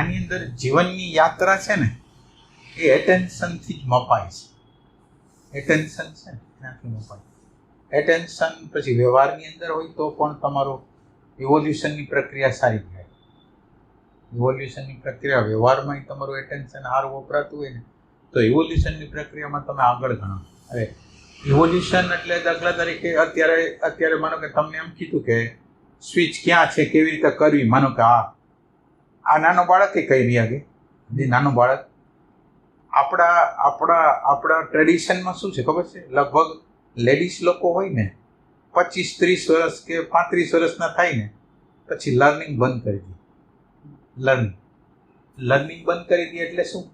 આની અંદર જીવનની યાત્રા છે ને એ એટેન્શનથી જ મપાય છે. એટેન્શન છે ને એનાથી મપાય. એટેન્શન પછી વ્યવહારની અંદર હોય તો પણ તમારો ઇવોલ્યુશનની પ્રક્રિયા સારી થાય. ઇવોલ્યુશનની પ્રક્રિયા વ્યવહારમાં તમારું એટેન્શન સારું વપરાતું હોય ને તો ઇવોલ્યુશનની પ્રક્રિયામાં તમે આગળ ગણો. હવે ઇવોલ્યુશન એટલે દાખલા તરીકે અત્યારે માનો કે તમને એમ કીધું કે સ્વિચ ક્યાં છે, કેવી રીતે કરવી. માનો કે આ નાનો બાળકે કહી રહ્યા કે જે નાનું બાળક આપણા ટ્રેડિશનમાં શું છે ખબર છે? લગભગ લેડીઝ લોકો હોય ને 25-30 વર્ષ કે 35 વર્ષના થાય ને પછી લર્નિંગ બંધ કરી દે. લર્નિંગ બંધ કરી દે એટલે શું?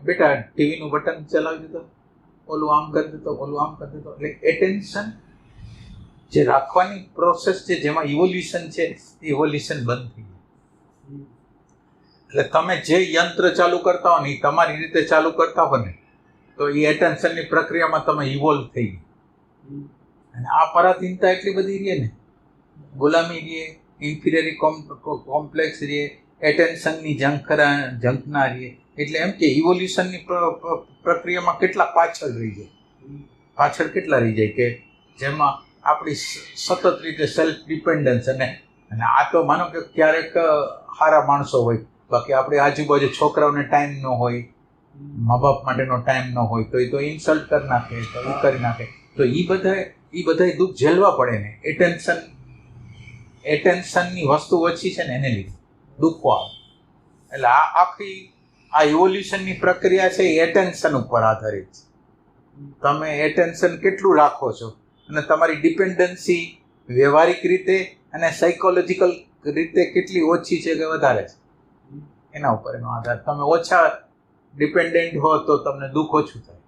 બેટા ટીવીનું બટન ચલાવી દીધો, ઓલું આમ કરી દીધો, ઓલું આમ કરી દીધો. એટલે એટેન્શન જે રાખવાની પ્રોસેસ છે જેમાં ઇવોલ્યુશન છે એ ઇવોલ્યુશન બંધ થઈ જાય. એટલે તમે જે યંત્ર ચાલુ કરતા હો ને એ તમારી રીતે ચાલુ કરતા હો ને તો એ એટેન્શનની પ્રક્રિયામાં તમે ઇવોલ્વ થઈ ગઈ. અને આ પરાધીનતા એટલી બધી રહે ને, ગુલામી રહે, ઇન્ફિરિયરી કોમ્પ્લેક્સ રહે, એટેન્શનની ઝંખના રહે. એટલે એમ કે ઇવોલ્યુશનની પ્રક્રિયામાં કેટલા પાછળ રહી જાય કે જેમાં આપણી સતત રીતે સેલ્ફ ડિપેન્ડન્સ અને આ તો માનો કે ક્યારેક સારા માણસો હોય, બાકી આપણી આજુબાજુ છોકરાઓને ટાઈમ ન હોય, મા બાપ માટેનો ટાઈમ ન હોય તો એ તો ઇન્સલ્ટ કરી નાખે, તો એ કરી નાખે. તો એ બધા દુઃખ ઝેલવા પડે ને. એટેન્શનની વસ્તુ ઓછી છે ને એને લીધે દુઃખો આવે. એટલે આ ઇવોલ્યુશનની પ્રક્રિયા છે એ એટેન્શન ઉપર આધારિત છે. તમે એટેન્શન કેટલું રાખો છો અને તમારી ડિપેન્ડન્સી વ્યવહારિક રીતે અને સાયકોલોજીકલ રીતે કેટલી ઓછી છે કે વધારે છે એના ઉપર એનો આધાર. તમે ઓછા ડિપેન્ડન્ટ હો તો તમને દુઃખ ઓછું થાય.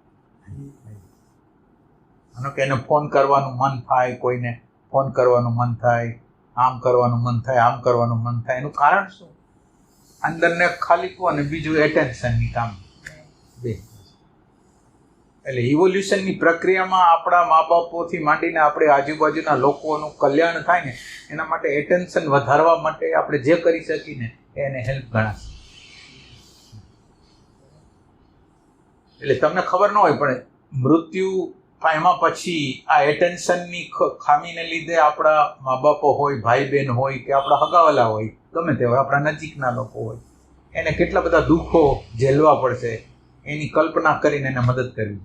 માનો કે એને ફોન કરવાનું મન થાય, કોઈને ફોન કરવાનું મન થાય, આમ કરવાનું મન થાય, આમ કરવાનું મન થાય. એનું કારણ શું? અંદરને ખાલી કહો અને બીજું એટેન્શનની કામ બે. એટલે ઇવોલ્યુશનની પ્રક્રિયામાં આપણા મા બાપોથી માંડીને આપણે આજુબાજુના લોકોનું કલ્યાણ થાય ને એના માટે એટેન્શન વધારવા માટે આપણે જે કરી શકીને એને હેલ્પ ગણાશે. એટલે તમને ખબર ન હોય પણ મૃત્યુ પામ્યા પછી આ એટેન્શનની ખામીને લીધે આપણા મા બાપો હોય, ભાઈ બહેન હોય કે આપણા હગાવાલા હોય, ગમે તે હોય, આપણા નજીકના લોકો હોય, એને કેટલા બધા દુઃખો ઝેલવા પડશે એની કલ્પના કરીને એને મદદ કરવી.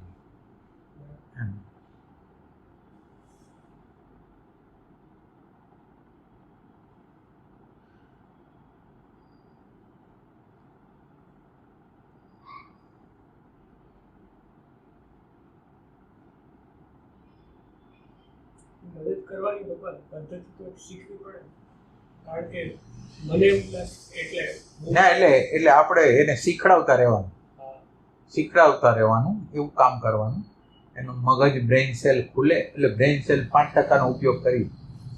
મદદ કરવાની પદ્ધતિ તો શીખવી પડે, કારણ કે મને એવું લાગે એટલે આપણે એને શીખડાવતા રહેવાનું એવું કામ કરવાનું. એનું મગજ બ્રેઇન સેલ ખુલે એટલે બ્રેઇન સેલ 5% ઉપયોગ કરી,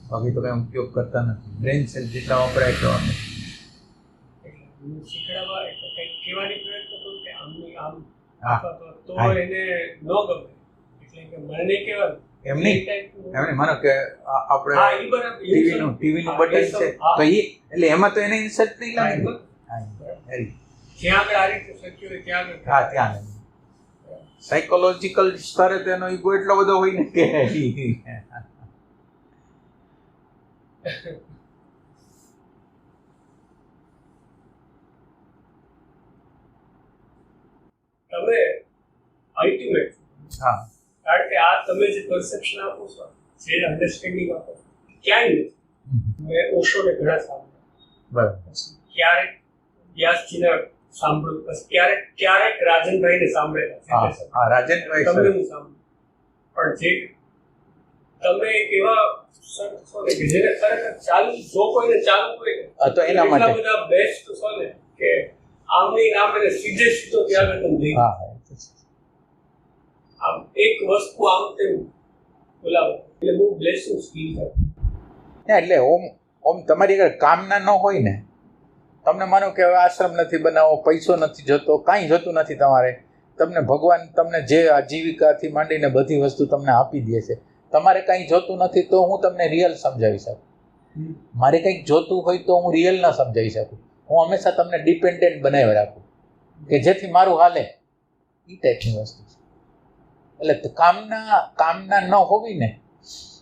બાકી તો કંઈ ઉપયોગ કરતા નથી. બ્રેઇન સેલ જેટલા વપરાય તો શીખડાવવા એટલે કંઈક કહેવાની પ્રયત્ન કરું કે આમની આમ તો એને ન ગમે, એટલે કે મને નહીં કહેવાનું એમ નહીં. માનો કે આપણે ટીવીનું બટન છે તો એટલે એમાં તો એને ઇન્સર્ટ નહીં લાગે. જ્યાં આગળ આ રીતે શક્ય હોય ત્યાં ત્યાં સાયકોલોજીકલ સ્તરે તેનો ઈગો એટલો બધો હોય ને કે તમે અલ્ટિમેટ કારણ કે આ તમે જે પરસેપ્શન આપો છો, જે અન્ડરસ્ટેન્ડિંગ આપો છો, ક્યાંય નથી. મેં ઓશોને ઘણા સાંભળ્યા, બરાબર, ક્યારેક વ્યાસજીને સાંભળ્યું, પછી ક્યારેક રાજનભાઈને સાંભળેલા. રાજનભાઈ તમને હું સાંભળ્યું, પણ જે તમે એક એવા સંત છો ને કે જેને ખરેખર ચાલુ, જો કોઈને ચાલુ હોય તો એના માટે બધા બેસ્ટ છો ને કે આમની નામ એને સીધો ત્યાં આગળ તમે જઈ આમ એક વસ્તુ આમ તેમ બોલાવો એટલે બહુ બ્લેસિંગ ફીલ થાય. એટલે ઓમ તમારી આગળ કામના ન હોય ને, તમને માનો કે હવે આશ્રમ નથી બનાવો, પૈસો નથી જતો, કાંઈ જતું નથી તમારે, તમને ભગવાન તમને જે આજીવિકાથી માંડીને બધી વસ્તુ તમને આપી દે છે, તમારે કાંઈ જોતું નથી તો હું તમને રિયલ સમજાવી શકું. મારે કંઈક જોતું હોય તો હું રિયલ ના સમજાવી શકું. હું હંમેશા તમને ડિપેન્ડન્ટ બનાવી રાખું કે જેથી મારું હાલે, એ ટાઈપની વસ્તુ છે. એટલે કામના ન હોવી ને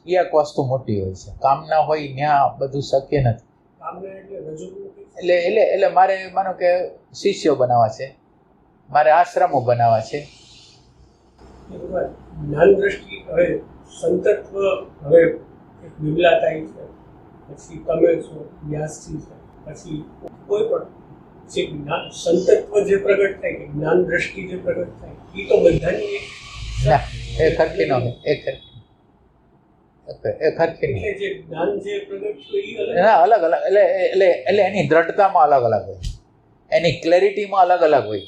એ એક વસ્તુ મોટી હોય છે. કામના હોય ત્યાં બધું શક્ય નથી. એટલે મારે માનો કે શિષ્યો બનાવવા છે, મારે આશ્રમો બનાવવા છે. જ્ઞાન દ્રષ્ટિ હવે સંતત્વ હવે વિમલાતાઈ છે, પછી તમે છો, વ્યાસજી છે, પછી કોઈ પણ જે જ્ઞાન સંતત્વ જે પ્રગટ થાય કે જ્ઞાન દ્રષ્ટિ જે પ્રગટ થાય એ તો બધાની ના, એ ખરખી ન હોય. એ ખરખી નહીં. એટલે જે જ્ઞાન જે પ્રગટ થયું એ ના, અલગ અલગ. એટલે એની દ્રઢતામાં અલગ અલગ હોય, એની ક્લેરિટીમાં અલગ અલગ હોય.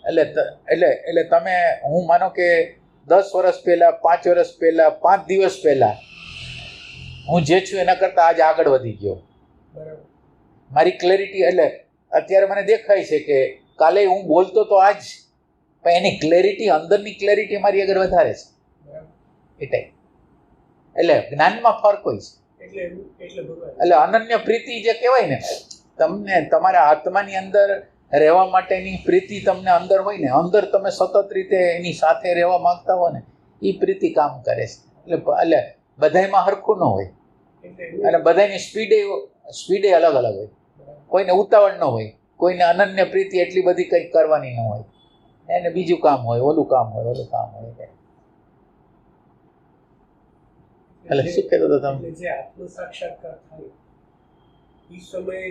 એટલે તમે, હું માનો કે 10 વર્ષ પહેલાં, 5 વર્ષ પહેલાં, 5 દિવસ પહેલાં હું જે છું એના કરતાં આજે આગળ વધી ગયો. મારી ક્લેરિટી, એટલે અત્યારે મને દેખાય છે કે કાલે હું બોલતો તો આજ, પણ એની ક્લેરિટી, અંદરની ક્લેરિટી મારી આગળ વધારે છે. એ ટાઈપ. એટલે જ્ઞાનમાં ફરક હોય છે. એટલે અનન્ય પ્રીતિ જે કહેવાય ને, તમને તમારા આત્માની અંદર રહેવા માટેની પ્રીતિ તમને અંદર હોય ને, અંદર તમે સતત રીતે એની સાથે રહેવા માંગતા હો ને, એ પ્રીતિ કામ કરે છે. એટલે બધાયમાં હરખું ન હોય, અને બધાની સ્પીડે અલગ અલગ હોય. કોઈને ઉતાવળ ન હોય, કોઈને અનન્ય પ્રીતિ એટલી બધી કંઈક કરવાની ન હોય, એને બીજું કામ હોય, ઓલું કામ હોય. એટલે શું કહેતો હતો તમે? જે આત્મ સાક્ષાત્કાર થાય એ સમયે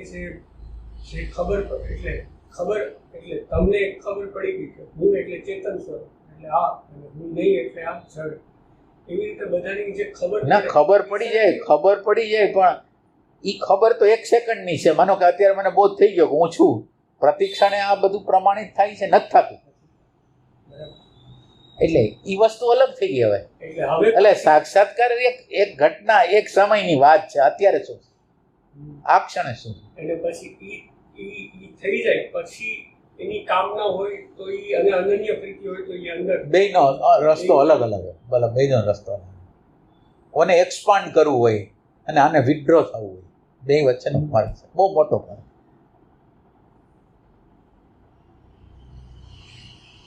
જે ખબર એટલે તમને ખબર પડી ગઈ કે હું એટલે ચેતન સ્વરૂપ, એટલે આ, અને હું નહીં એટલે આ જડ, એવી રીતે બધાની જે ખબર પડી જાય પણ એ ખબર તો 1 સેકન્ડની છે. માનો કે અત્યારે મને બોધ થઈ ગયો કે હું છું, પ્રતિક્ષાને આ બધું પ્રમાણિત થાય છે, નથી થતું. એટલે એ વસ્તુ અલગ થઈ ગઈ હવે. એટલે સાક્ષાત્કાર એક ઘટના, એક સમયની વાત છે. અત્યારે શું, આ ક્ષણે શું, એટલે પછી ઈ થઈ જાય પછી એની કામના હોય તો ઈ, અને અનન્ય પ્રીતિ હોય તો ઈ અંદર બેયનો રસ્તો અલગ અલગ હોય. ભલે બેયનો રસ્તો અલગ. કોને એક્સપાન્ડ કરવું હોય અને આને વિથડ્રો થવું હોય, બે વચ્ચેનો ફરક છે, બહુ મોટો ફરક.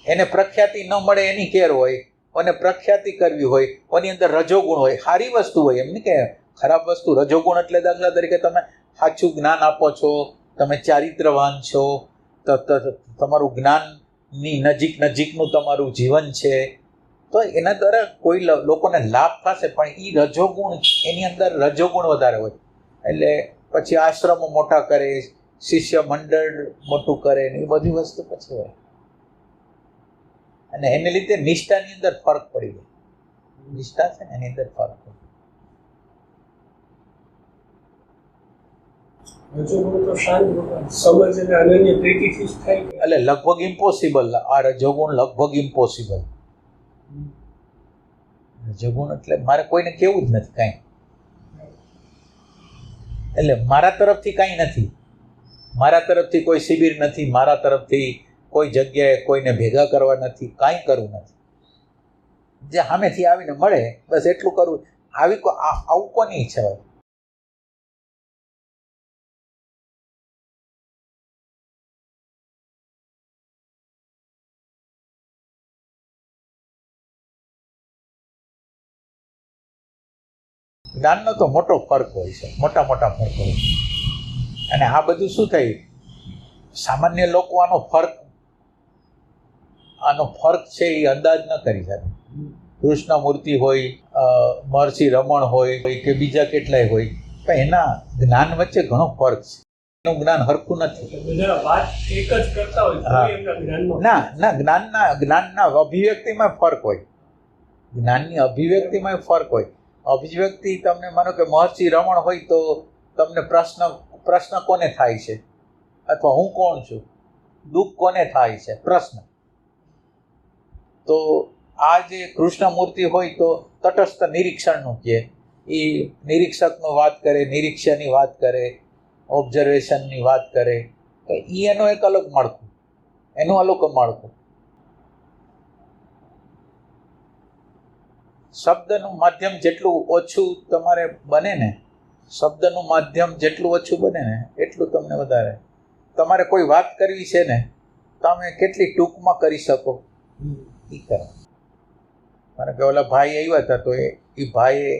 એને પ્રખ્યાતિ ન મળે એની કેર હોય, અને પ્રખ્યાતિ કરવી હોય, એની અંદર રજોગુણ હોય. સારી વસ્તુ હોય, એમ નહીં કે ખરાબ વસ્તુ. રજોગુણ એટલે દાખલા તરીકે તમે સાચું જ્ઞાન આપો છો, તમે ચારિત્રવાન છો, તમારું જ્ઞાનની નજીકનું તમારું જીવન છે, તો એના દ્વારા કોઈ લોકોને લાભ થશે. પણ એ રજોગુણ, એની અંદર રજોગુણ વધારે હોય. એટલે પછી આશ્રમો મોટા કરે, શિષ્ય મંડળ મોટું કરે, એ બધી વસ્તુ પછી હોય. અને એને લીધે નિષ્ઠાની અંદર ફરક પડી ગયો. નિષ્ઠા છે ને એની અંદર ફરક પડી. એટલે લગભગ ઇમ્પોસિબલ. આ રજોગુણ લગભગ ઇમ્પોસિબલ. રજોગુણ એટલે મારે કોઈને કેવું જ નથી કાંઈ. એટલે મારા તરફથી કાંઈ નથી, મારા તરફથી કોઈ શિબિર નથી, મારા તરફથી કોઈ જગ્યાએ કોઈને ભેગા કરવા નથી, કાંઈ કરવું નથી. જે સામેથી આવીને મળે બસ એટલું કરવું. આવું કોની ઈચ્છા હોય? જ્ઞાનનો તો મોટો ફરક હોય છે, મોટા ફરક હોય છે. અને આ બધું શું થાય, સામાન્ય લોકો આનો ફરક છે એ અંદાજ ન કરી શકે. કૃષ્ણમૂર્તિ હોય, મહર્ષિ રમણ હોય કે બીજા કેટલાય હોય, પણ એના જ્ઞાન વચ્ચે ઘણો ફરક છે. એનું જ્ઞાન હરખું નથી. જ્ઞાનના અભિવ્યક્તિમાં ફરક હોય. જ્ઞાનની અભિવ્યક્તિમાં ફરક હોય. અભિવ્યક્તિ તમને માનો કે મહર્ષિ રમણ હોય તો તમને પ્રશ્ન કોને થાય છે, અથવા હું કોણ છું, દુઃખ કોને થાય છે, પ્રશ્ન. તો આ જે કૃષ્ણમૂર્તિ હોય તો તટસ્થ નિરીક્ષણનું કહે, એ નિરીક્ષકનું વાત કરે, નિરીક્ષણની વાત કરે, ઓબ્ઝર્વેશનની વાત કરે, તો એ એનું એક અલગ માળખું, એનું અલગ માળખું. શબ્દનું માધ્યમ જેટલું ઓછું તમારે બને ને, શબ્દનું માધ્યમ જેટલું ઓછું બને ને એટલું તમને વધારે તમારે કોઈ વાત કરવી છે ને, તમે કેટલી ટૂંકમાં કરી શકો એ કરો. મને કે ઓલા ભાઈ આવ્યા હતા, તો એ ભાઈએ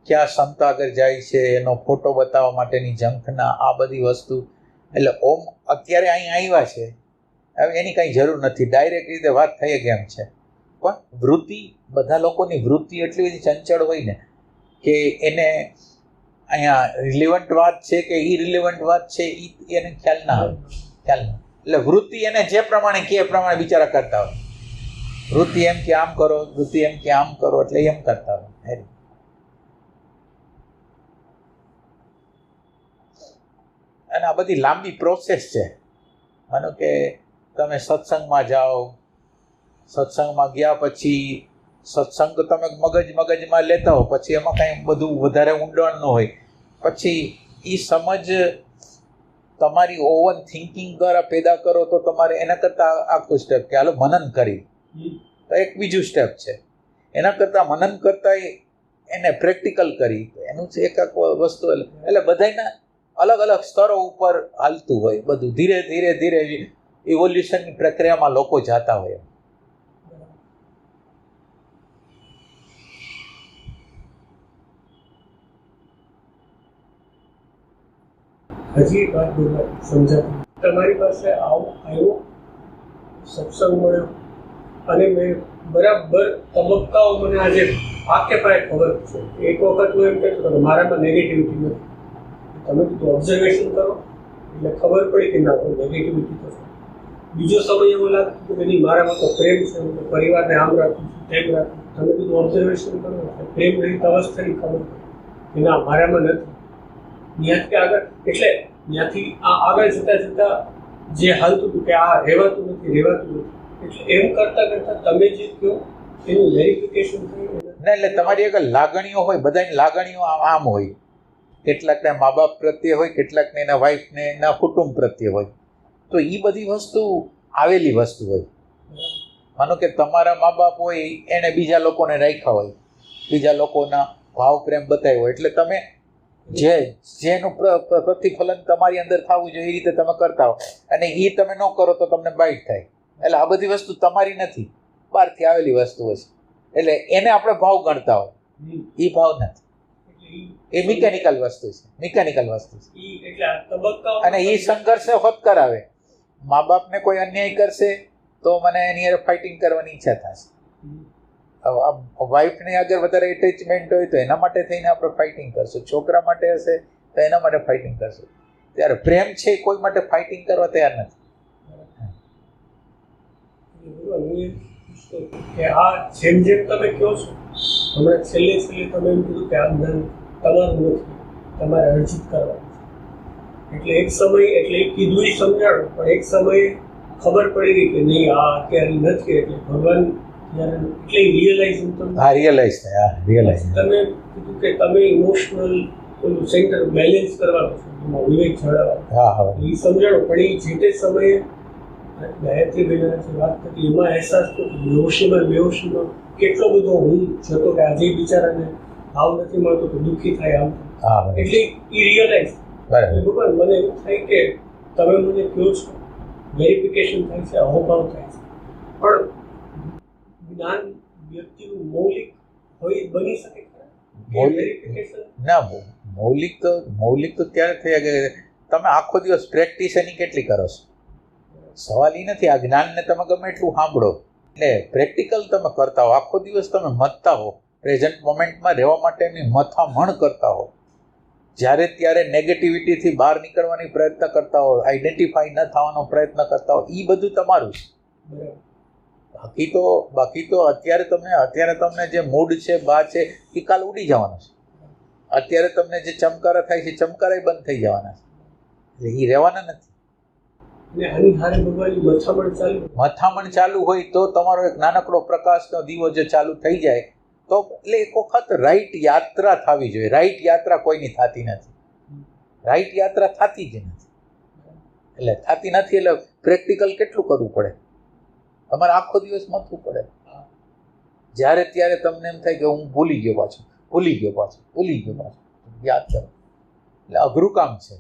ક્યાં સંત આગળ જાય છે એનો ફોટો બતાવવા માટેની ઝંખના, આ બધી વસ્તુ. એટલે ઓમ અત્યારે અહીં આવ્યા છે, હવે એની કાંઈ જરૂર નથી, ડાયરેક્ટ રીતે વાત થઈ કેમ છે. પણ વૃત્તિ, બધા લોકોની વૃત્તિ એટલી બધી ચંચળ હોય ને કે એને અહીંયા રિલેવન્ટ વાત છે કે ઇરિલેવન્ટ વાત છે એને ખ્યાલ ના આવે. એટલે વૃત્તિ એને જે પ્રમાણે કે એ પ્રમાણે બિચારા કરતા હોય. વૃત્તિ એમ કે આમ કરો, વૃત્તિ એમ કે આમ કરો, એટલે એમ કરતા હોય. અને આ બધી લાંબી પ્રોસેસ છે. માનો કે તમે સત્સંગમાં જાઓ, સત્સંગમાં ગયા પછી સત્સંગ તમે મગજમાં લેતા હો, પછી એમાં કાંઈ બધું વધારે ઊંડાણ ન હોય. પછી એ સમજ તમારી ઓવન થિંકિંગ દ્વારા પેદા કરો તો તમારે એના કરતાં આખું સ્ટેપ કે હાલો મનન કરી, તો એક બીજું સ્ટેપ છે. એના કરતાં મનન કરતાં એને પ્રેક્ટિકલ કરી, એનું એક વસ્તુ. એટલે બધાના અલગ અલગ સ્તરો ઉપર હાલતું હોય બધું. ધીરે ધીરે ધીરે ઇવોલ્યુશનની પ્રક્રિયામાં લોકો જતા હોય. હજી એક વાત સમજાતી, તમારી પાસે આવ્યો સત્સંગ મળ્યો અને મેં બરાબર તબક્કાઓ મને આજે પાકે પાકે ખબર છે. એક વખત હું એમ કહેતો હતો મારામાં નેગેટિવિટી નથી, તમે કીધું ઓબ્ઝર્વેશન કરો એટલે ખબર પડી કે ના નેગેટિવિટી તો છે. બીજો સમય એવું લાગતું કે નહીં મારામાં તો પ્રેમ છે, હું પરિવારને આમ રાખું છું તેમ રાખું. તમે કીધું ઓબ્ઝર્વેશન કરો એટલે પ્રેમ રહિત અવસ્થાની ખબર પડી કે ના મારામાં નથી. ત્યાંથી આગળ એટલે ત્યાંથી આગળ જતા જે હાલતું હતું કે આ રહેવાતું નથી એટલે એમ કરતા તમે જે કહો એનું વેરિફિકેશન થયું. એટલે તમારી એક લાગણીઓ હોય, બધાની લાગણીઓ આમ હોય. કેટલાકને મા બાપ પ્રત્યે હોય, કેટલાકને એના વાઈફને એના કુટુંબ પ્રત્યે હોય. તો એ બધી વસ્તુ આવેલી વસ્તુ હોય. માનો કે તમારા મા બાપ હોય એને બીજા લોકોને રાખ્યા હોય, બીજા લોકોના ભાવ પ્રેમ બતાવ્યો હોય, એટલે તમે જેનું પ્રતિફલન તમારી અંદર થવું જોઈએ એ રીતે તમે કરતા હો, અને એ તમે ન કરો તો તમને બાઇટ થાય. એટલે આ બધી વસ્તુ તમારી નથી, બહારથી આવેલી વસ્તુ છે. એટલે એને આપણે ભાવ ગણતા હોય, એ ભાવ નથી. એ મિકેનિકલ વસ્તુ છે, અને એ સંઘર્ષ હોત કરાવે. મા બાપને કોઈ અન્યાય કરશે તો મને એની હારે ફાઇટિંગ કરવાની ઈચ્છા થશે. વાઈફને આગળ વધારે એટેચમેન્ટ હોય તો એના માટે થઈને આપણે ફાઇટિંગ કરશું. છોકરા માટે હશે તો એના માટે ફાઇટિંગ કરશું. ત્યારે પ્રેમ છે કોઈ માટે ફાઇટિંગ કરવા તૈયાર નથી. જેમ તમે કહો છો હમણાં છેલ્લે તમે એમ કીધું કે આ જ્ઞાન તમારું નથી, તમારે અર્જિત કરવાનું છે. એટલે એક સમય એટલે કીધું એ સમજાણું, પણ એક સમયે ખબર પડી ગઈ કે નહીં આ અત્યારે નથી. એટલે ભગવાન એટલે રિયલાઇઝ તમે કીધું કે તમે ઇમોશનલ પેલું સેન્ટર બેલેન્સ કરવાનું છે, એમાં વિવેક જાળવવાનો. એ સમજાણું, પણ એ જે તે સમયે ગાયત્રી બેના જે વાત કરી એમાં અહેસાસ થયો બેહોશીમાં કેટલો બધો હું જતો કે આજે બિચારાને ભાવ નથી મળતો તો દુઃખી થાય આમ. એટલે એ રિયલાઇઝ ભગવાન મને એવું થાય કે તમે મને કહો છો વેરિફિકેશન થાય છે, અહોભાવ થાય છે, પણ જ્ઞાન વ્યક્તિનું મૌલિક હોય બની શકે ના. મૌલિક તો ત્યારે થઈ કે તમે આખો દિવસ પ્રેક્ટિસ એની કેટલી કરો છો. સવાલ એ નથી, આ જ્ઞાનને તમે ગમે એટલું સાંભળો એટલે પ્રેક્ટિકલ તમે કરતા હો, આખો દિવસ તમે મથતા હો, પ્રેઝન્ટ મોમેન્ટમાં રહેવા માટેની મથામણ કરતા હો, જ્યારે ત્યારે નેગેટિવિટીથી બહાર નીકળવાની પ્રયત્ન કરતા હો, આઈડેન્ટિફાઈ ન થવાનો પ્રયત્ન કરતા હો, એ બધું તમારું છે. બાકી તો અત્યારે તમને જે મૂડ છે બા છે એ કાલ ઉડી જવાનો છે. અત્યારે તમને જે ચમકારા થાય છે ચમકારા બંધ થઈ જવાના છે, એટલે એ રહેવાના નથી. મથામણ ચાલુ હોય તો તમારો એક નાનકડો પ્રકાશનો દીવો જો ચાલુ થઈ જાય તો એટલે એક વખત રાઈટ યાત્રા થવી જોઈએ. રાઈટ યાત્રા કોઈની થતી નથી, રાઈટ યાત્રા થતી જ નથી. એટલે થતી નથી એટલે પ્રેક્ટિકલ કેટલું કરવું પડે, તમારે આખો દિવસ મથવું પડે. જ્યારે ત્યારે તમને એમ થાય કે હું ભૂલી ગયો પાછું યાદ કરો, એટલે અઘરું કામ છે.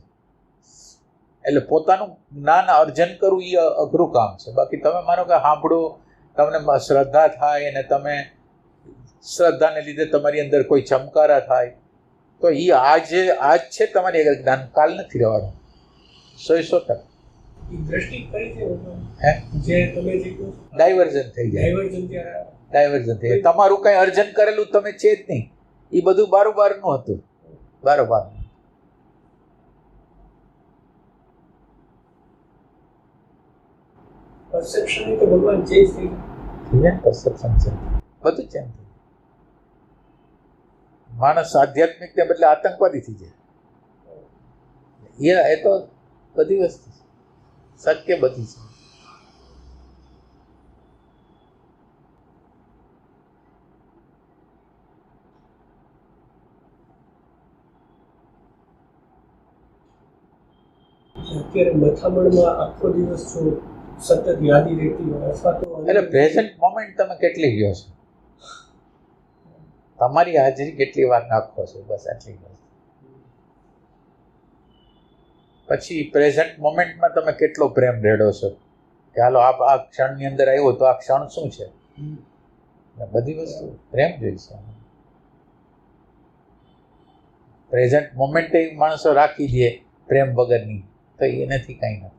એટલે પોતાનું જ્ઞાન અર્જન કરવું એ અઘરું કામ છે. બાકી તમે માનો કે સાંભળો, તમને શ્રદ્ધા થાય અને તમે શ્રદ્ધાને લીધે તમારી અંદર કોઈ ચમકારા થાય, તો એ આજ છે તમારી આગળ જ્ઞાન, કાલ નથી રહેવાનું. 100% એ દ્રષ્ટિ કરી છે હે જે તમે જે કહો ડાયવર્ઝન થઈ જાય, ડાયવર્જન ત્યારે ડાયવર્ઝન થઈ જાય. તમારું કંઈ અર્જન કરેલું તમે છે જ નહીં, એ બધું બારોબારનું હતું, બારોબારનું. પરસેપ્શન તો ભગવાન ચેન્જ થઈ જાય, પરસેપ્શન છે, બધું ચેન્જ થઈ જાય. માણસ આધ્યાત્મિકને બદલે આતંકવાદી થઈ જાય. એ તો બધી વસ્તુ સત્ય બધી છે. અત્યારે મથામણમાં આખો દિવસ જો સતત યાદી રહેતી હોય અથવા તો એટલે પ્રેઝન્ટ મોમેન્ટ તમે કેટલી ગયો છો, તમારી હાજરી કેટલી વાર નાખો છો, બસ આટલી વસ્તુ. પછી પ્રેઝન્ટ મોમેન્ટમાં તમે કેટલો પ્રેમ રેડો છો કે હાલો આ ક્ષણની અંદર આવ્યો તો આ ક્ષણ શું છે, બધી વસ્તુ પ્રેમ જોઈ છે. પ્રેઝન્ટ મોમેન્ટે માણસો રાખી દે પ્રેમ વગરની, તો એનાથી કંઈ નથી.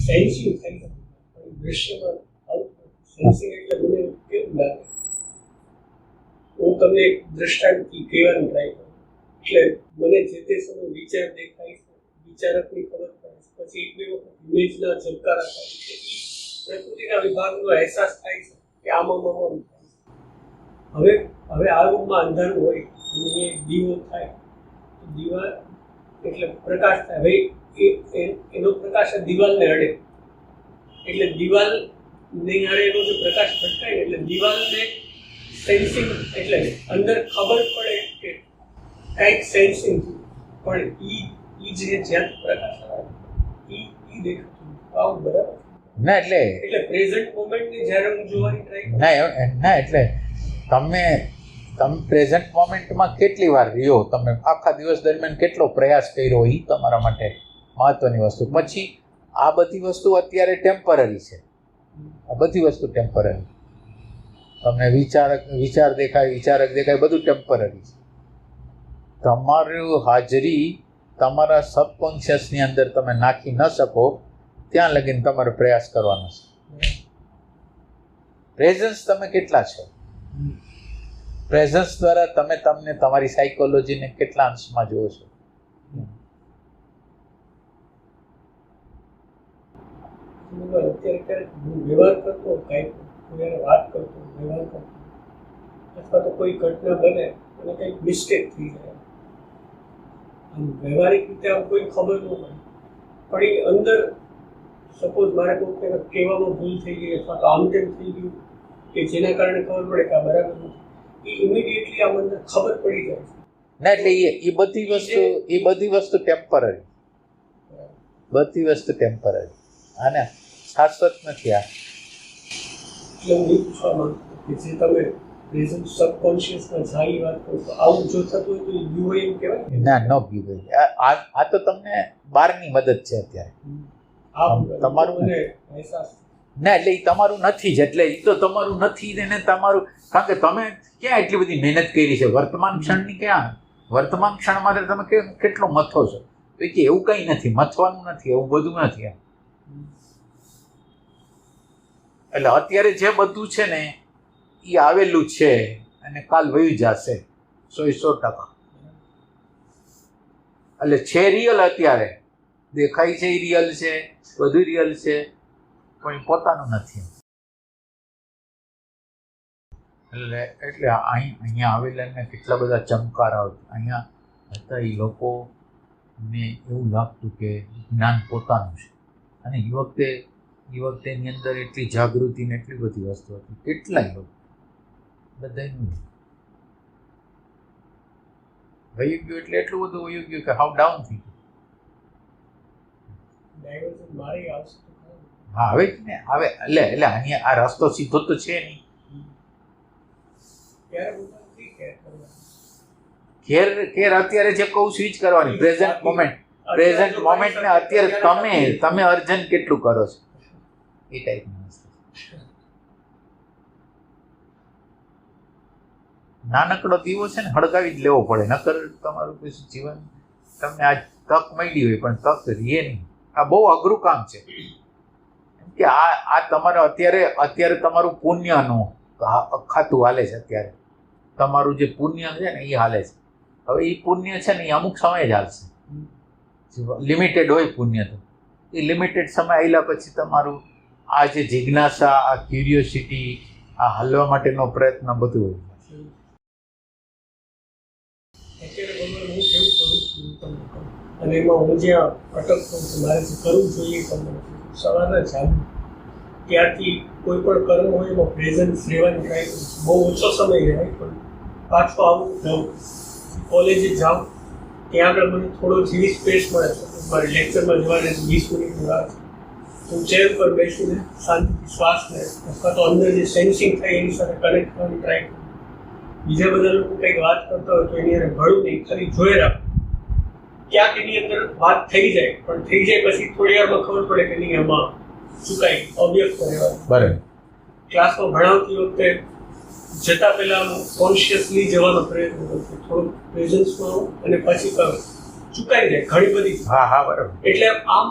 સેન્સિંગ થઈ શકે દૃશ્યમાં સેન્સિંગ એટલે મને કેવું લાગે, હું તમને એક દ્રષ્ટાંતથી કહેવાનું ટ્રાય કરું. એટલે મને જે તે સમય વિચાર દેખાય છે, વિચારકની ખબર પડે છે, પછી એક બે વખત ઇમેજના ઝબકારા થાય છે, પ્રકૃતિના વિભાગનો અહેસાસ થાય છે કે આમાં થાય છે. હવે આ રૂમમાં અંધારું હોય અને એ દીવો થાય, દીવા એટલે પ્રકાશ થાય. હવે એનો પ્રકાશ દિવાલને અડે, એટલે દિવાલ નહીં હારે એનો જે પ્રકાશ ભટકાય એટલે દિવાલને સેન્સિંગ એટલે અંદર ખબર પડે કે કંઈક સેન્સિંગ, પણ ઈ જે જ્યાં પ્રકાશ આવે ઈ દેખાતું આવું બરાબર ના. એટલે પ્રેઝન્ટ મોમેન્ટને જ્યારે હું જોવાની ટ્રાય કરું ના એટલે તમે પ્રેઝન્ટ મોમેન્ટમાં કેટલી વાર રહ્યો, તમે આખા દિવસ દરમિયાન કેટલો પ્રયાસ કર્યો, એ તમારા માટે મહત્વની વસ્તુ. પછી આ બધી વસ્તુ અત્યારે ટેમ્પરરી છે, આ બધી વસ્તુ ટેમ્પરરી. તમને વિચાર દેખાય, વિચારક દેખાય, બધું ટેમ્પરરી છે. તમારું હાજરી તમારા સબકોન્શિયસની અંદર તમે નાખી ન શકો ત્યાં લગીને તમારો પ્રયાસ કરવાનો છે. પ્રેઝન્સ તમે કેટલા છો, પ્રેઝન્સ દ્વારા તમે તમને તમારી સાયકોલોજીને કેટલા અંશમાં જુઓ છો. અત્યારે ક્યારેક હું વ્યવહાર કરતો કાંઈક કોઈને વાત કરતો વ્યવહાર કરતો અથવા તો કોઈ ઘટના બને અને કંઈક મિસ્ટેક થઈ જાય, આમ વ્યવહારિક રીતે આમ કોઈ ખબર ન પડે, પણ એ અંદર સપોઝ મારે કોઈક કહેવામાં ભૂલ થઈ ગઈ અથવા તો આમ તેમ થઈ ગયું કે જેના કારણે ખબર પડે કે આ બરાબર નથી, એ ઇમિડિયેટલી આમ અંદર ખબર પડી જાય છે. ના એટલે એ બધી વસ્તુ ટેમ્પરરી, બધી વસ્તુ ટેમ્પરરી, આને શાશ્વત નથી. આ એટલે હું એ પૂછવા માંગુ કે જે તમે પ્રેઝન્ટ સબકોન્શિયસમાં જાય વાત કરો તો આવું જો થતું હોય તો યુ એમ કહેવાય? ના, નો ગીવ. આ તો તમને બહારની મદદ છે અત્યારે, તમારું મને અહેસાસ ના. એટલે એ તમારું નથી જ, એટલે એ તો તમારું નથી ને તમારું, કારણ કે તમે ક્યાં એટલી બધી મહેનત કરી છે વર્તમાન ક્ષણની, ક્યાં વર્તમાન ક્ષણ માટે તમે કેટલો મથો છો, તો કે એવું કંઈ નથી, મથવાનું નથી, એવું બધું નથી એમ. એટલે અત્યારે જે બધું છે ને એ આવેલું છે અને કાલ વયું જશે 100%. એટલે છે રિયલ, અત્યારે દેખાય છે એ રિયલ છે, બધું રિયલ છે, પણ એ પોતાનું નથી. એટલે અહીંયા આવેલા કેટલા બધા ચમકારા અહીંયા હતા, એ લોકોને એવું લાગતું કે જ્ઞાન પોતાનું છે, અને એ વખતે એની અંદર એટલી જાગૃતિ ને એટલી બધી વસ્તુ હતી. કેટલાય લોકો બધાનું વયું ગયું, એટલે એટલું બધું વયું ગયું કે હાવ ડાઉન થઈ ગયું. ડાયવર્ઝન મારે આવશે તો હા, હવે જ ને, હવે એટલે અહીંયા આ રસ્તો સીધો તો છે નહીં, ત્યારે પોતાની કેર કરવાની. કેર અત્યારે જે કહું છું એ જ કરવાની. પ્રેઝન્ટ મોમેન્ટને અત્યારે તમે અર્જન કેટલું કરો છો એ ટાઈપની વસ્તુ. નાનકડો દીવો છે ને હળગાવી જ લેવો પડે, નકર તમારું પછી જીવન તમને આજ તક મળી હોય પણ તક રીએ નહીં. આ બહુ અઘરું કામ છે કે આ તમારે અત્યારે તમારું પુણ્યનું ખાતું હાલે છે. અત્યારે તમારું જે પુણ્ય છે ને એ હાલે છે. હવે એ પુણ્ય છે ને એ અમુક સમય જ હાલશે, લિમિટેડ હોય પુણ્ય. તો એ લિમિટેડ સમય આવેલા પછી તમારું આ જે જિજ્ઞાસા, આ ક્યુરિયોસિટી, આ હલવા માટેનો પ્રયત્ન બધું હોય. અત્યારે ભગવાન હું કેવું કરું છું તમને કહું. અને એમાં હું જ્યાં અટકતો છું, મારે જે કરવું જોઈએ તમને સવારના જાગું ત્યારથી કોઈ પણ કર્મ હોય એમાં પ્રેઝન્ટ રહેવાની ટ્રાય કરું છું. બહુ ઓછો સમય રહેવાય પણ પાછો આવું જાઉં. કોલેજે જાઉં ત્યાં આગળ મને થોડો જેવી સ્પેસ મળે છે. મારે લેક્ચરમાં જવાને 20 મિનિટની વાર છે. હું ચેર પર બેસીને શાંતિથી શ્વાસને અથવા તો અંદર જે સેન્સિંગ થાય એની સાથે કનેક્ટ કરવાની ટ્રાય કરું. બીજા બધા લોકો કંઈક વાત કરતા હોય તો એની અંદર ભળું નહીં, ખાલી જોઈ રાખો. ક્યાંક એની અંદર વાત થઈ જાય પણ થઈ જાય પછી થોડી વારમાં ખબર પડે કે નહીં આમાં ચૂકાઈ અવ્યક્ત રહેવાનું. બરાબર. ક્લાસમાં ભણાવતી વખતે જતા પહેલા કોન્શિયસલી જવાનો પ્રયત્ન કરું છું. થોડું પ્રેઝન્સમાં આવું અને પછી કરું. ચૂકાઈ જાય ઘણી બધી. હા બરાબર. એટલે આમ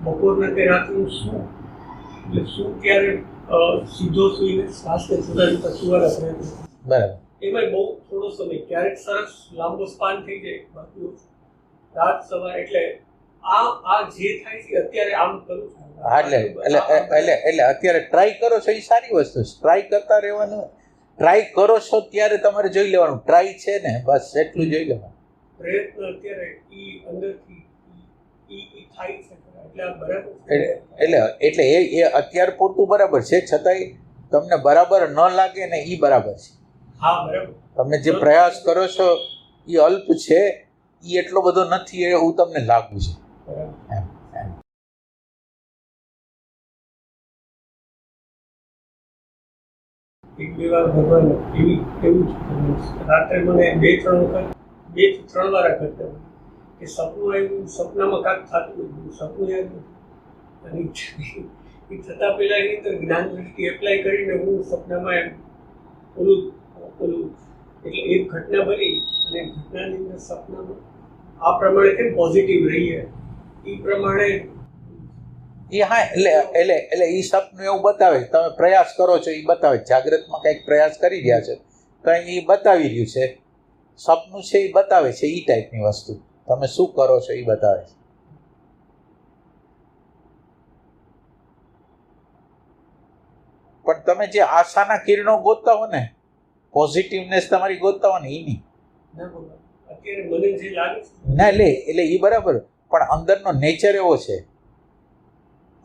બપોરના કે રાતનું શું એટલે શું ત્યારે સીધો સુઈને શ્વાસને જુદા જુદા સુવાના પ્રયત્ન. બરાબર. એમાં બહુ થોડો સમય ક્યારેક સરસ લાંબો સ્પાન થઈ જાય, બાકી રાત સવાર એટલે આ જે થાય છે અત્યારે આમ કરું છું. એટલે અત્યારે ટ્રાય કરો છો એ સારી વસ્તુ છે. ટ્રાય કરતા રહેવાનું. ટ્રાય કરો છો ત્યારે તમારે જોઈ લેવાનું ટ્રાય છે ને, બસ એટલું જોઈ લેવાનું. પ્રયત્ન અત્યારે ઈ અંદરથી ઈ થાય છે એટલે આ બરાબર એટલે એ અત્યાર પૂરતું બરાબર છે, છતાંય તમને બરાબર ન લાગે ને એ બરાબર છે. હા બરાબર. તમે જે પ્રયાસ કરો છો એ અલ્પ છે, એ એટલો બધો નથી એવું તમને લાગવું છે. એક બે વાર ભગવાન એવું રાત્રે મને 2-3 વાર કરતા કે સપનું આવ્યું, સપનામાં કાંક થતું હોય, સપનું યાદ અને એ થતાં પહેલાં એની અંદર જ્ઞાન દૃષ્ટિ એપ્લાય કરીને હું સપનામાં એમ ઓલું એટલે એક ઘટના બની અને ઘટનાની અંદર સપનામાં આ પ્રમાણે કેમ પોઝિટિવ રહીએ એ પ્રમાણે હા એટલે એ સપનું એવું બતાવે, તમે પ્રયાસ કરો છો એ બતાવે. જાગ્રતમાં કંઈક પ્રયાસ કરી રહ્યા છે કંઈ એ બતાવી રહ્યું છે. સપનું છે એ બતાવે છે એ ટાઈપની વસ્તુ. તમે શું કરો છો એ બતાવે છે. પણ તમે જે આશાના કિરણો ગોતતા હો ને, પોઝિટિવનેસ તમારી ગોતતા હો ને એ નહીં. અત્યારે મને જે લાગે છે ના એટલે એ બરાબર, પણ અંદરનો નેચર એવો છે.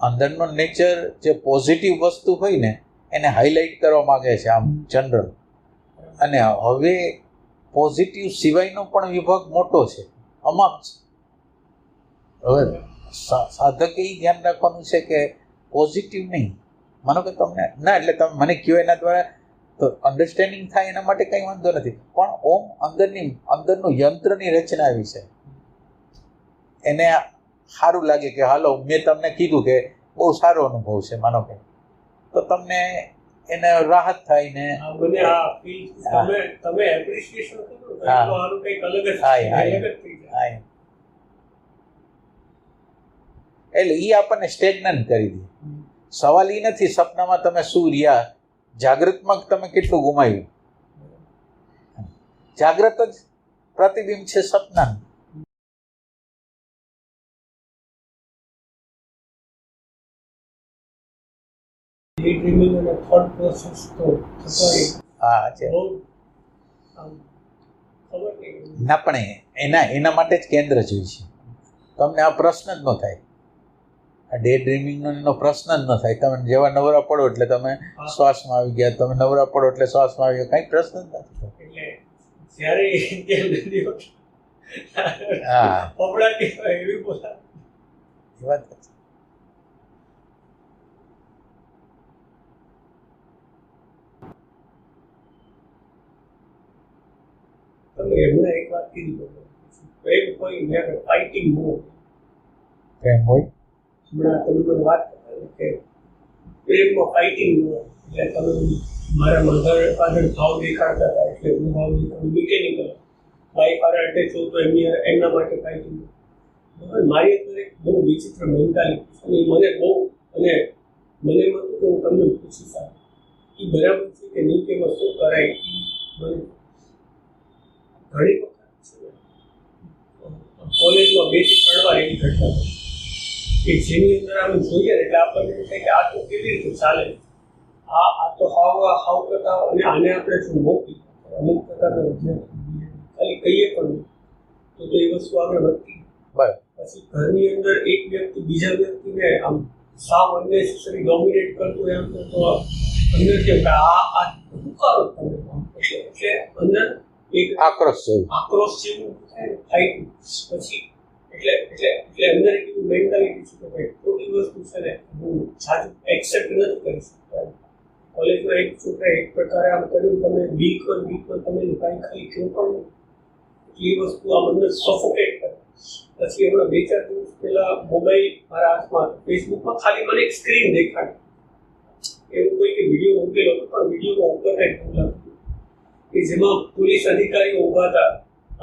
અંદરનો નેચર જે પોઝિટિવ વસ્તુ હોય ને એને હાઇલાઇટ કરવા માગે છે આમ જનરલ. અને હવે પોઝિટિવ સિવાયનો પણ વિભાગ મોટો છે, અમાપ છે. હવે સાધકે એ ધ્યાન રાખવાનું છે કે પોઝિટિવ નહીં. માનો કે તમને ના એટલે તમે મને કહો એના દ્વારા તો અન્ડરસ્ટેન્ડિંગ થાય એના માટે કંઈ વાંધો નથી, પણ ઓમ અંદરનું યંત્રની રચના એવી છે એને સારું લાગે કે હાલો મેં તમને કીધું કે બહુ સારો અનુભવ છે, માનો કે તો તમને એને રાહત થાય ને મને આ તમે એપ્રિશિએશન કરો તો આનું કંઈક અલગ જ થઈ જાય. એટલે એ આપણને સ્ટેગ્નન્ટ કરી દે. સવાલ એ નથી સપનામાં તમે શું રહ્યા, જાગૃતમાં તમે કેટલું ગુમાવ્યું. જાગ્રત જ પ્રતિબિંબ છે સપનાનું. ડ્રીમિંગ અને થોટ પ્રોસેસ તો હા છે ના, પણ એના માટે જ કેન્દ્ર જોઈએ છે. તમને આ પ્રશ્ન જ ન થાય, આ ડે ડ્રીમિંગનો એનો પ્રશ્ન જ ન થાય. તમે જેવા નવરા પડો એટલે તમે શ્વાસમાં આવી ગયા, તમે નવરા પડો એટલે શ્વાસમાં આવી ગયા, કંઈ પ્રશ્ન જ નથી. હા એવી બોલા એ વાત છે. તમે હમણાં એક વાત કીધી પ્રેમ હોય ને ફાઇટિંગ મોર. પ્રેમ હોય હમણાં તમે મને વાત કરી કે પ્રેમમાં ફાઇટિંગ મોર, એટલે તમે મારા મધર ફાધર ભાવ દેખાડતા હતા એટલે હું ભાવ દેખાડું મિકેનિકલ, વાઈફ ફાધર અટેચ હોઉં તો એમના માટે ફાઇટિંગ. મારી અંદર એક બહુ વિચિત્ર મેન્ટાલિટી છે અને મને બહુ, અને મને એમ હતું કે હું તમને પૂછી શકું એ બરાબર છે કે નહીં, કે એમાં શું કરાય. એ મને ઘણી વખત કોલેજમાં 2 થી 3 વાર એવી ઘટના કે જેની અંદર આપણે જોઈએ એટલે આપણને એમ થાય કે આ તો કેવી રીતે ચાલે, આ તો હાવ કરતા, અને આને આપણે શું મોકલી અમુક પ્રકારના વિદ્યાર્થી ખાલી કહીએ પણ તો એ વસ્તુ આગળ વધતી. બરાબર. પછી ઘરની અંદર એક વ્યક્તિ બીજા વ્યક્તિને આમ સાવ અનનેસેસરી ડોમિનેટ કરતું એમ તો અંદર કે આ શું કરો તમે, એટલે અંદર એક આક્રોશ જેવું થાય. પછી એટલે અંદર એક એવી મેન્ટાલિટી છે કે ભાઈ ખોટી વસ્તુ છે ને હું સાચું એક્સેપ્ટ નથી કરી શકતો. કોલેજમાં એક છોકરાએ એક પ્રકારે આમ કર્યું, તમે વીક તમે કાંઈ ખાલી કહો પણ એ વસ્તુ આમ અંદર સફોકેટ કરે. પછી હમણાં 2-4 દિવસ પહેલા મોબાઈલ મારા હાથમાં, ફેસબુકમાં ખાલી મને એક સ્ક્રીન દેખાડી, એવું કોઈ કે વિડીયો મૂકેલો હતો પણ વિડીયોમાં ઉપર કંઈક લખ્યું કે જેમાં પોલીસ અધિકારીઓ ઊભા હતા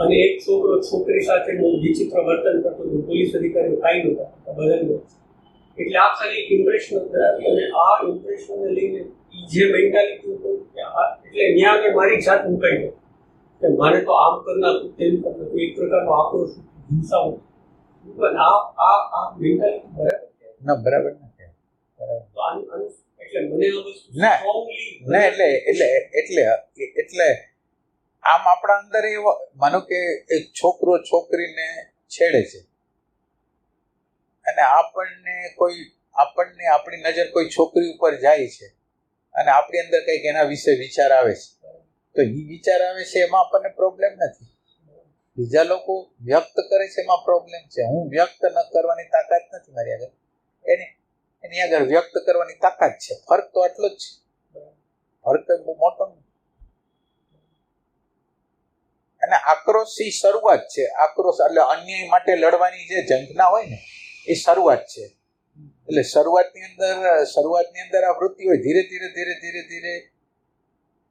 અને એક છોકરો છોકરી સાથે બહુ વિચિત્ર વર્તન કરતો હતો. પોલીસ અધિકારીઓ કાંઈ નહોતા બધાને. એટલે આ ખાલી ઇમ્પ્રેશન અંદર આવી, અને આ ઇમ્પ્રેશનને લઈને જે મેન્ટાલિટી ઉપર એટલે ત્યાં આગળ મારી જાત મુકાઈ ગઈ કે મારે તો આમ કરી નાખવું, તેમ કરી નાખવું, એક પ્રકારનો આક્રોશ, હિંસા. આ મેન્ટાલિટી બરાબર ના બરાબર નથી. એટલે મને આ વસ્તુ ના એટલે આમ આપણા અંદર એવો માનો કે એક છોકરો છોકરીને છેડે છે અને આપણને આપણી નજર કોઈ છોકરી ઉપર જાય છે અને આપણી અંદર કંઈક એના વિશે વિચાર આવે છે, તો એ વિચાર આવે છે એમાં આપણને પ્રોબ્લેમ નથી. બીજા લોકો વ્યક્ત કરે છે એમાં પ્રોબ્લેમ છે. હું વ્યક્ત ન કરવાની તાકાત નથી મારી આગળ, એની આગળ વ્યક્ત કરવાની તાકાત છે. ફરક તો આટલો જ છે, ફરક તો બહુ મોટો નથી. અને આક્રોશ એ શરૂઆત છે. આક્રોશ એટલે અન્યાય માટે લડવાની જે ઝંખના હોય ને એ શરૂઆત છે. એટલે શરૂઆતની અંદર આ વૃત્તિ હોય. ધીરે ધીરે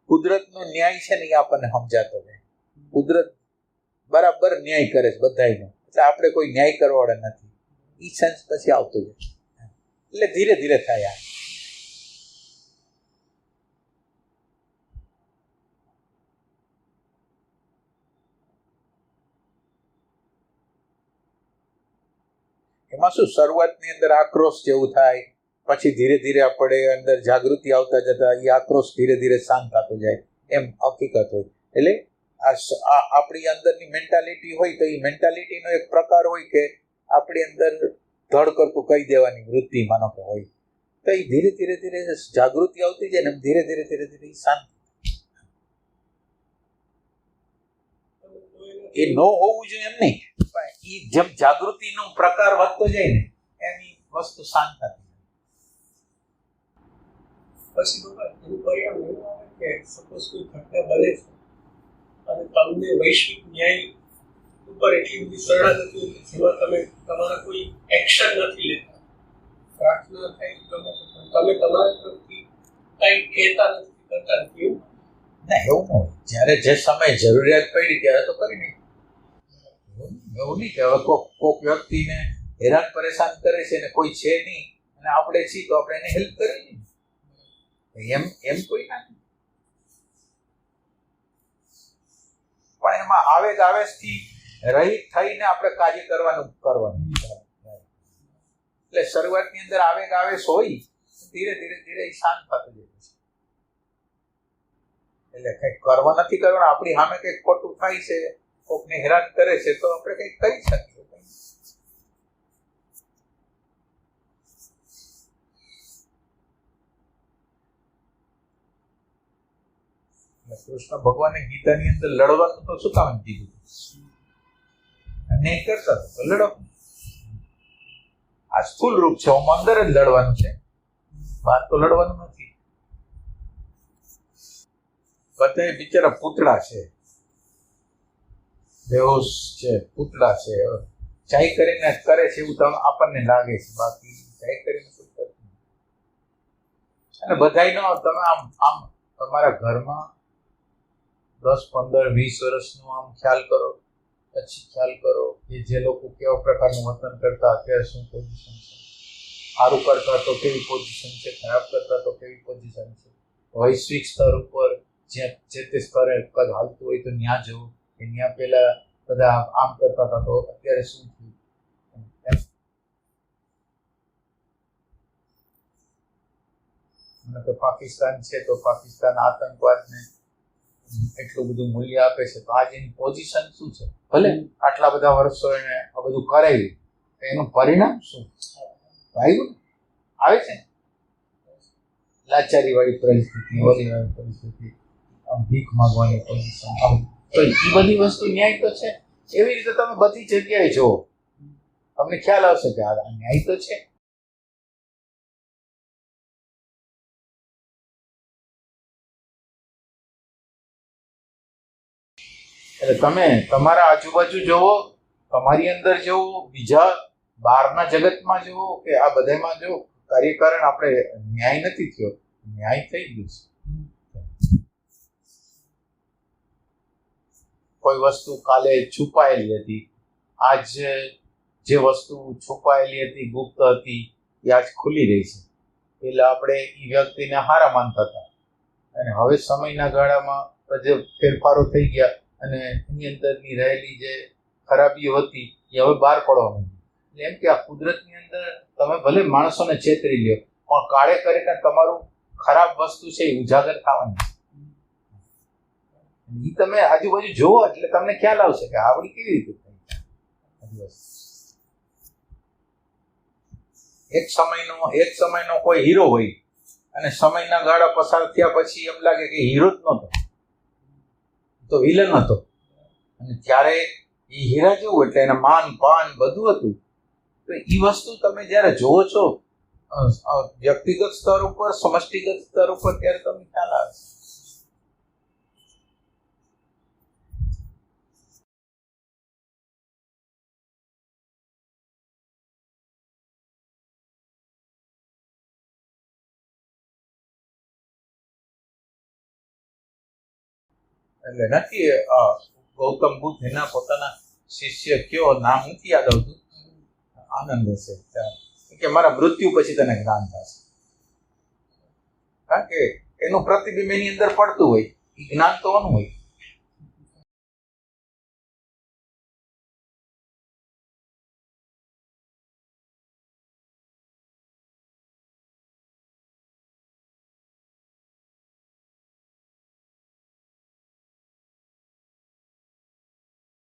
કુદરતનો ન્યાય છે ને એ આપણને સમજાતો જાય. કુદરત બરાબર ન્યાય કરે છે બધાયનો, એટલે આપણે કોઈ ન્યાય કરવાવાળા નથી. એ સેન્સ પછી આવતું જાય. એટલે ધીરે ધીરે થાય. એમાં શું શરૂઆતની અંદર આક્રોશ જેવું થાય, પછી ધીરે ધીરે આપણે અંદર જાગૃતિ આવતા જતા એ આક્રોશ ધીરે ધીરે શાંત થતો જાય, એમ હકીકત હોય. એટલે આ આપણી અંદરની મેન્ટાલિટી હોય તો એ મેન્ટાલિટીનો એક પ્રકાર હોય કે આપણી અંદર ધડ કરતું કહી દેવાની વૃત્તિ માનો કે હોય, તો એ ધીરે ધીરે જાગૃતિ આવતી જાય ને ધીરે ધીરે શાંત. એ ન હોવું જોઈએ એમ નહીં, પણ એ જેમ જાગૃતિનો પ્રકાર વધતો જાય ને એમ એ વસ્તુ શાંત થતી. પછી એનું પરિણામ એવું આવે કે સપોઝ કોઈ ઘટના બને છે અને તમને વૈશ્વિક ન્યાય ઉપર એટલી બધી શરણાગતિ હતી જેમાં તમે તમારા કોઈ એક્શન નથી લેતા, પ્રાર્થના થાય તમે તમારા તરફથી કંઈ કહેતા નથી, કરતા નથી, એવું ના એવું ન હોય. જ્યારે જે સમય જરૂરિયાત પડી ત્યારે તો કરી નહીં. એવું નહીં કે હવે કોઈક વ્યક્તિને હેરાન પરેશાન કરે છે ને કોઈ છે નહીં અને આપણે છીએ તો આપણે એને હેલ્પ કરીએ, એમ કોઈ ના. પણ એમાં આવેગથી રહિત થઈને આપણે કાર્ય કરવાનું. એટલે શરૂઆતની અંદર આવેશ હોય, ધીરે ધીરે શાંત થતું જાય છે. એટલે કંઈક કરવા નથી કરવાનું. આપણી સામે કંઈક ખોટું થાય છે, કોકને હેરાન કરે છે તો આપણે કંઈક કરી શકીએ. કૃષ્ણ ભગવાને ગીતાની અંદર લડવાનું તો શું કામ કીધું? નહીં કરતા તો લડો. આ સ્થૂલ રૂપ છે, હું અંદર જ લડવાનું છે, બહાર તો લડવાનું નથી. બધા બિચારા પૂતળા છે, બેહોશ છે, પૂતળા છે, ચાઈ કરીને કરે છે એવું તમને આપણને લાગે છે, બાકી ચાઈ કરીને કોઈ કરતું નથી. અને બધાયનો તમે આમ આમ તમારા ઘરમાં 10, 15, 20 વર્ષનું આમ ખ્યાલ કરો, પછી ખ્યાલ કરો કે જે લોકો કેવા પ્રકારનું વર્તન કરતા અત્યારે શું પોઝિશન છે, સારું કરતા તો કેવી પોઝિશન છે, ખરાબ કરતા તો કેવી પોઝિશન છે. વૈશ્વિક સ્તર ઉપર જ્યાં જે તે સ્તરે કદ હાલતું હોય તો ત્યાં જવું કે ત્યાં પહેલા બધા આમ કરતા હતા તો અત્યારે શું થયું. અને કે પાકિસ્તાન છે તો પાકિસ્તાન આતંકવાદને એટલું બધું મૂલ્ય આપે છે તો આજે એની પોઝિશન શું છે. ભલે આટલા બધા વર્ષો એને આ બધું કરાવ્યું, એનું પરિણામ શું આવ્યું આવે છે. લાચારી વાળી પરિસ્થિતિ, ઓલી વાળી પરિસ્થિતિ, ભીખ માંગવાની પોઝિશન, તો એ બધી વસ્તુ ન્યાય તો છે. એવી રીતે તમે બધી જગ્યાએ જુઓ, તમને ખ્યાલ આવશે કે આ ન્યાય તો છે. એટલે તમે તમારા આજુબાજુ જુઓ, તમારી અંદર જુઓ, બીજા બહારના જગતમાં જુઓ કે આ બધામાં જુઓ, કાર્યકારણ આપણે ન્યાય નથી થયો, ન્યાય થઈ ગયું છે. કોઈ વસ્તુ કાલે છુપાયેલી હતી, આજ જે વસ્તુ છુપાયેલી હતી, ગુપ્ત હતી, એ આજ ખુલી રહી છે. પેલા આપણે એ વ્યક્તિને હારા માનતા હતા અને હવે સમયના ગાળામાં જે ફેરફારો થઈ ગયા અને એની અંદરની રહેલી જે ખરાબીઓ હતી એ હવે બહાર પડવા માંડી. એમ કે આ કુદરતની અંદર તમે ભલે માણસોને છેતરી લ્યો પણ કાળે કરીને તમારું ખરાબ વસ્તુ છે એ ઉજાગર થવાની. એ તમે આજુબાજુ જોવો એટલે તમને ખ્યાલ આવશે કે આવડી કેવી રીતે થઈ. એક સમયનો કોઈ હીરો હોય અને સમયના ગાળા પસાર થયા પછી એમ લાગે કે હીરો જ નહોતો, તો વિલન હતો. અને ત્યારે એ હીરા જેવું એટલે એના માન પાન બધું હતું. તો એ વસ્તુ તમે જ્યારે જોવો છો વ્યક્તિગત સ્તર ઉપર, સમષ્ટિગત સ્તર ઉપર, ત્યારે તમને ખ્યાલ આવે. એટલે નથી ગૌતમ બુદ્ધ એના પોતાના શિષ્ય કયો નામ નથી યાદ આવતું, આનંદ હશે કે મારા મૃત્યુ પછી તને જ્ઞાન થશે. કારણ કે એનું પ્રતિબિંબ એની અંદર પડતું હોય, એ જ્ઞાન તો ઓનું હોય.